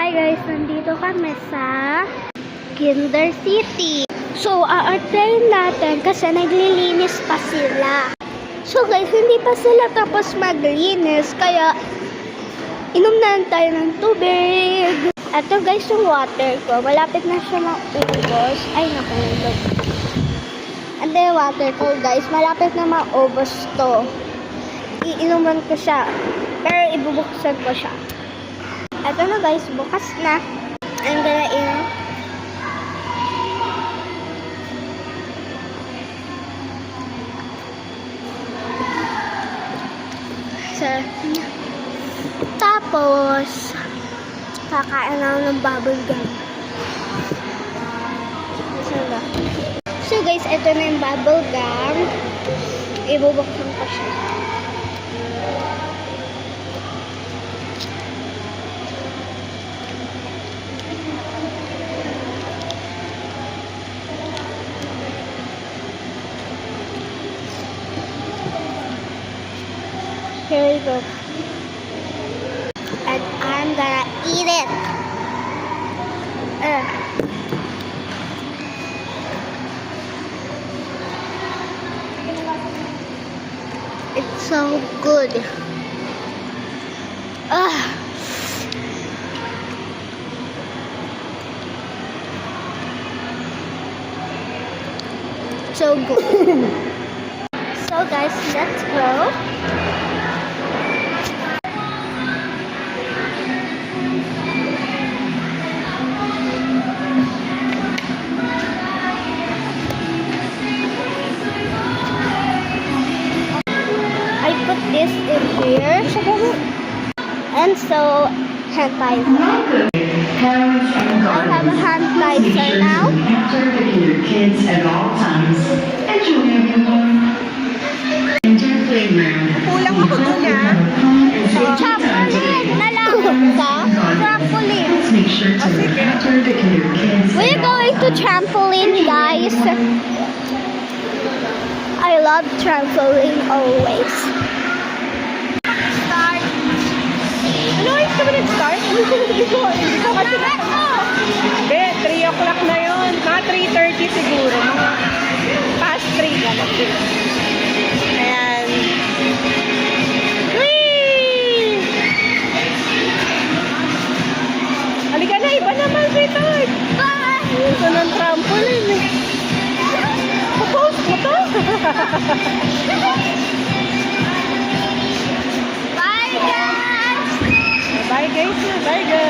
Hi guys, nandito kami sa Kinder City. So, aartayin natin kasi naglilinis pa sila. So guys, hindi pa sila tapos maglinis, kaya inom na tayo ng tubig. Ito guys yung water ko. Malapit na siya maubos. Ay, nakulog. Ito yung water ko guys. Malapit na maubos to. Iinuman ko siya. Pero ibubuksan ko siya. Ito na guys, bukas na. I'm gonna inom. So, tapos, kakain ako ng bubble gum. So guys, ito na yung bubble gum. Ibubuksan ko siya. Here we go. And I'm gonna eat it. It's so good. So good. So guys, let's go. This in here, and so hand sanitizer. I have a hand sanitizer now. Your kids at all times. Enjoy everyone. Enjoy playground. Kulang ako dun Trampoline na lang ka. Trampoline. Make sure to return your kids. We're going to trampoline, guys. I love trampoline always. Ano oras ka ba nag-start? Hindi ko kasi Hindi, 3 o'clock na yun. Mga 3:30 siguro. Mga past 3 ka. Ayan. Whee! Halika na, iba naman si Todd. Ito ng trampoline eh. Post mo to. Bye, guys! Bye guys. Bye guys.